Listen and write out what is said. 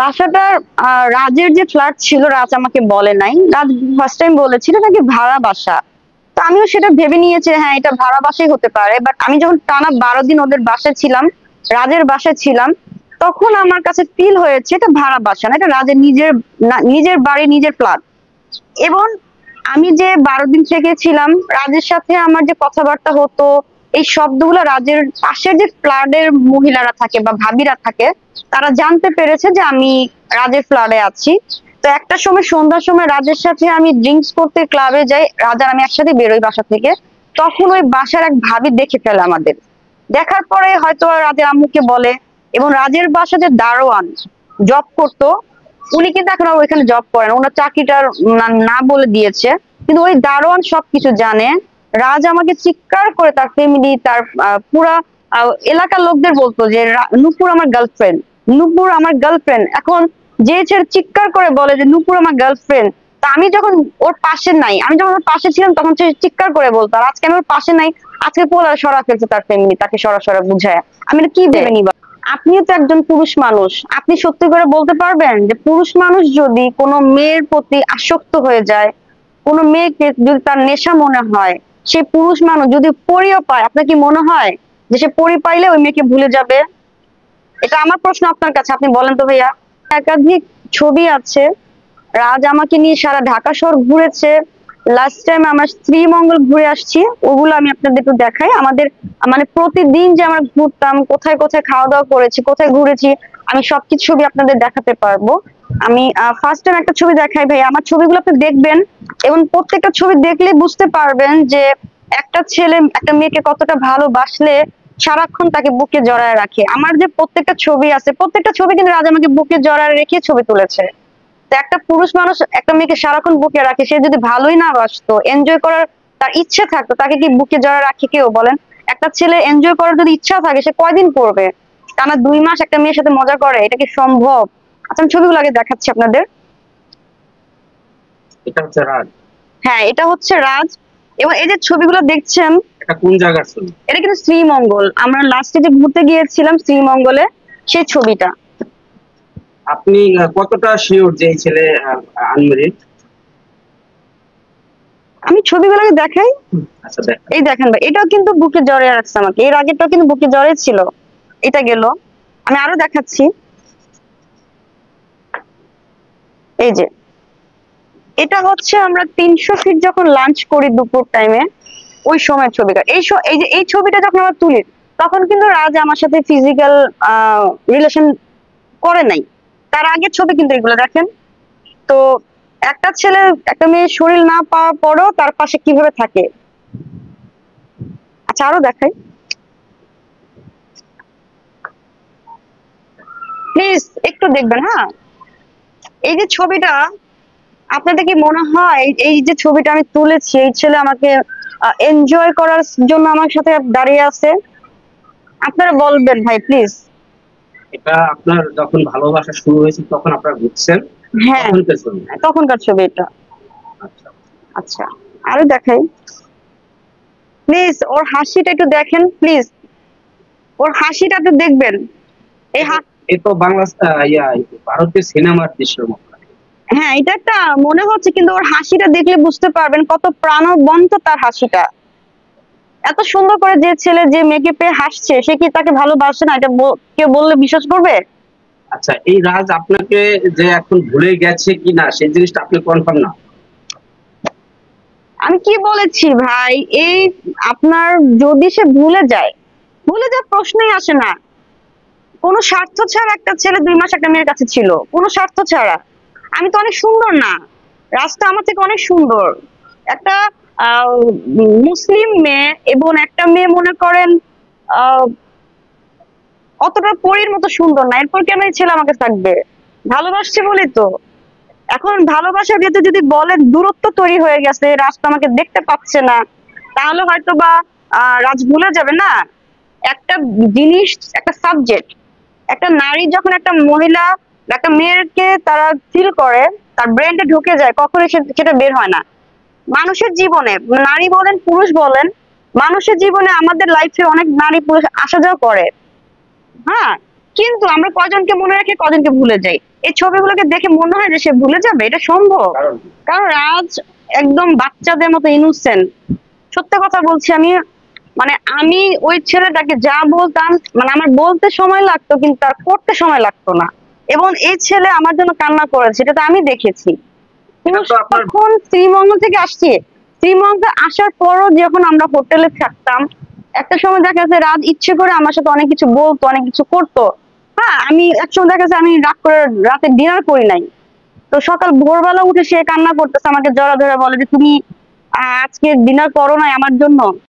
বাসাটা রাজের যে ফ্ল্যাট ছিল, রাজ আমাকে বলে নাই। রাজ ফার্স্ট টাইম বলেছিল নাকি ভাড়া বাসা। তো আমিও সেটা ভেবে নিয়েছি, হ্যাঁ এটা ভাড়া বাসাই হতে পারে। বাট আমি যখন টানা 12 দিন ওদের বাসায় ছিলাম, রাজের বাসায় ছিলাম, তখন আমার কাছে ফিল হয়েছে এটা ভাড়া বাসা না, এটা রাজের নিজের নিজের বাড়ি, নিজের ফ্ল্যাট। এবং আমি যে 12 দিন থেকেছিলাম, রাজের সাথে আমার যে কথাবার্তা হতো, এই শব্দগুলো রাজের পাশের যে ফ্ল্যাটের মহিলারা থাকে বা ভাবিরা থাকে, তারা জানতে পেরেছে যে আমি রাজের ফ্ল্যাটে আছি। তো একটা সময় সন্ধ্যার সময় রাজের সাথে আমি ড্রিঙ্কস করতে ক্লাবে যাই, রাজ আর আমি একসাথে বেরোই বাসা থেকে। তখন ওই বাসার এক ভাবি দেখে ফেলে আমাদের। দেখার পরে হয়তো রাজের আম্মুকে বলে। এবং রাজের বাসা যে দারোয়ান জব করতো, উনি কিন্তু এখন আর ওইখানে জব করেন, ওনার চাকরিটার না বলে দিয়েছে। কিন্তু ওই দারোয়ান সবকিছু জানে। রাজ আমাকে চিৎকার করে তার ফ্যামিলি, তার পুরা এলাকার লোকদের বলতো যে নূপুর আমার গার্লফ্রেন্ড, নূপুর আমার গার্লফ্রেন্ড। এখন যে ছেলে চিৎকার করে বলে যে নূপুর আমার গার্লফ্রেন্ড, তা আমি যখন ওর পাশে নাই, আমি যখন ওর পাশে ছিলাম, তখন সে চিৎকার করে বলতো। আর আজকে আমি ওর পাশে নাই, আজকে পোলা সরা ফেলছে তার ফ্যামিলি, তাকে সরা সরা বুঝায়। আমি এটা কি ভেবে নিবা? আপনিও তো একজন পুরুষ মানুষ, আপনি সত্যি করে বলতে পারবেন যে পুরুষ মানুষ যদি কোনো মেয়ের প্রতি আসক্ত হয়ে যায়, কোনো মেয়েকে যদি তার নেশা মনে হয়, সে পুরুষ মানুষ যদি পরিও পায়, আপনার কি মনে হয় যে সে পরি পাইলে ওই মেয়েকে ভুলে যাবে? এটা আমার প্রশ্ন আপনার কাছে, আপনি বলেন তো ভাইয়া। একাধিক ছবি আছে, রাজ আমাকে নিয়ে সারা ঢাকা শহর ঘুরেছে। লাস্ট টাইম আমার শ্রীমঙ্গল ঘুরে আসছি, ওগুলো আমি আপনাদের একটু দেখাই। আমাদের মানে প্রতিদিন যে আমরা ঘুরতাম, কোথায় কোথায় খাওয়া দাওয়া করেছি, কোথায় ঘুরেছি, আমি সবকিছু ছবি আপনাদের দেখাতে পারবো। আমি ফার্স্ট টাইম একটা ছবি দেখাই ভাই, আমার ছবিগুলো আপনি দেখবেন এবং প্রত্যেকটা ছবি দেখলে বুঝতে পারবেন যে একটা ছেলে একটা মেয়েকে কতটা ভালোবাসলে সারাক্ষণ তাকে বুকে জড়ায় রাখে। আমার যে প্রত্যেকটা ছবি আছে, প্রত্যেকটা ছবি কিন্তু রাজ আমাকে বুকে জড়ায় রেখে ছবি তুলেছে। তো একটা পুরুষ মানুষ একটা মেয়েকে সারাক্ষণ বুকে রাখে, সে যদি ভালোই না বাসতো, এনজয় করার তার ইচ্ছে থাকতো, তাকে কি বুকে জড়ায় রাখে কেউ বলেন? একটা ছেলে এনজয় করার যদি ইচ্ছা থাকে, সে কয়দিন করবে? টানা 2 মাস একটা মেয়ের সাথে মজা করে, এটা কি সম্ভব? আচ্ছা আমি ছবিগুলো আগে দেখাচ্ছি আপনাদের। এটা হচ্ছে রাজ। হ্যাঁ এটা হচ্ছে রাজ। এবং এই যে ছবিগুলো দেখছেন, এটা কোন জায়গার ছবি? এটা কিন্তু শ্রীমঙ্গল, আমরা লাস্টে যে ঘুরতে গিয়েছিলাম শ্রীমঙ্গলে, সেই ছবিটা। আপনি কতটা শিওর যে এই ছেলে আনমেরিড? আমি ছবিগুলোকে দেখাই। আচ্ছা দেখ, এই দেখেন ভাই, এটাও কিন্তু বুকে জড়িয়ে রাখছে আমাকে, এর আগেরটাও কিন্তু বুকে জড়িয়ে ছিল। এটা গেল, আমি আরো দেখাচ্ছি। এই যে এটা হচ্ছে আমরা 300 ফিট যখন লাঞ্চ করি দুপুর টাইমে, ওই সময়ের ছবিটা। এই যে এই ছবিটা যখন আমরা তুলি, তখন কিন্তু রাজ আমার সাথে ফিজিক্যাল রিলেশন করে নাই। তার আগের ছবি কিন্তু এগুলো দেখেন। তো একটা ছেলে একটা মেয়ের শরীর না পাওয়ার পরও তার পাশে কিভাবে থাকে। আচ্ছা আরো দেখাই প্লিজ, একটু দেখবেন। হ্যাঁ এই যে ছবিটা, আপনাদের কি মনে হয় এই যে ছবিটা আমি তুলেছি, এই ছেলে আমাকে এনজয় করার জন্য আমার সাথে দাঁড়িয়ে আছে? আপনারা বলবেন ভাই প্লিজ। এটা আপনার যখন ভালোবাসা শুরু হয়েছে তখন আপনারা বুঝছেন? হ্যাঁ তখনকার ছবি? তখনকার ছবি এটা। আচ্ছা আচ্ছা আরো দেখাই প্লিজ, ওর হাসিটা একটু দেখেন প্লিজ, ওর হাসিটা একটু দেখবেন। এই এই তো বাংলা ভারতের সিনেমার দৃশ্যের মতো। হ্যাঁ এটা একটা মনে হচ্ছে, কিন্তু ওর হাসিটা দেখলে বুঝতে পারবেন কত প্রাণবন্ত তার হাসিটা। এত সুন্দর করে যে ছেলে যে মেয়েকে পেয়ে হাসছে, সে কি তাকে ভালোবাসে না? এটা কেউ বললে বিশ্বাস করবে? আচ্ছা, এই রাজ আপনাকে যে এখন ভুলে গেছে কিনা সেই জিনিসটা আপনি কনফার্ম না? আমি কি বলেছি ভাই, এই আপনার যদি সে ভুলে যায়, ভুলে যাওয়ার প্রশ্নই আসে না। কোনো স্বার্থ ছাড়া একটা ছেলে 2 মাস একটা মেয়ের কাছে ছিল, কোনো স্বার্থ ছাড়া। আমি তো অনেক সুন্দর না? রাস্তা আমার থেকে অনেক সুন্দর। একটা আহ মুসলিম মেয়ে এবং একটা মেয়ে মনে করেন আহ অতটা পরীর মতো সুন্দর না, এরপর কেন এই ছেলে আমাকে থাকবে? ভালোবাসছে বলে তো। এখন ভালোবাসার ভিতরে যদি বলেন দূরত্ব তৈরি হয়ে গেছে, রাস্তা আমাকে দেখতে পাচ্ছে না, তাহলে হয়তো বা রাজ ভুলে যাবে না একটা জিনিস, একটা সাবজেক্ট। একটা নারী যখন একটা মহিলা একটা মেয়েকে তারা ফিল করে, তার ব্রেনটা ঢুকে যায়, কখনোই সেটা বের হয় না। মানুষের জীবনে, নারী বলেন পুরুষ বলেন, মানুষের জীবনে আমাদের লাইফে অনেক নারী পুরুষ আসা যাওয়া করে। হ্যাঁ কিন্তু আমরা কজনকে মনে রাখি, কজনকে ভুলে যাই। এই ছবিগুলোকে দেখে মনে হয় যে সে ভুলে যাবে, এটা সম্ভব? কারণ কারণ রাজ একদম বাচ্চাদের মতো ইনোসেন্ট। সত্যি কথা বলছি, আমি মানে আমি ওই ছেলেটাকে যা বলতাম, মানে আমার বলতে সময় লাগতো কিন্তু তার করতে সময় লাগতো না। এবং এই ছেলে আমার জন্য কান্না করেছে, এটা তো আমি দেখেছি। এটা তো আপনার তখন শ্রীমঙ্গল থেকে আসছি, শ্রীমঙ্গল আসার পরও যখন আমরা হোটেলে থাকতাম, একটা সময় দেখা যাচ্ছে রাত ইচ্ছে করে আমার সাথে অনেক কিছু বলতো, অনেক কিছু করতো। হ্যাঁ, আমি একসময় দেখা যাচ্ছে আমি রাগ করে রাতে ডিনার করি নাই, তো সকাল ভোরবেলা উঠে সে কান্না করতেছে, আমাকে জড়া ধরে বলে যে তুমি আজকে ডিনার করো নাই আমার জন্য।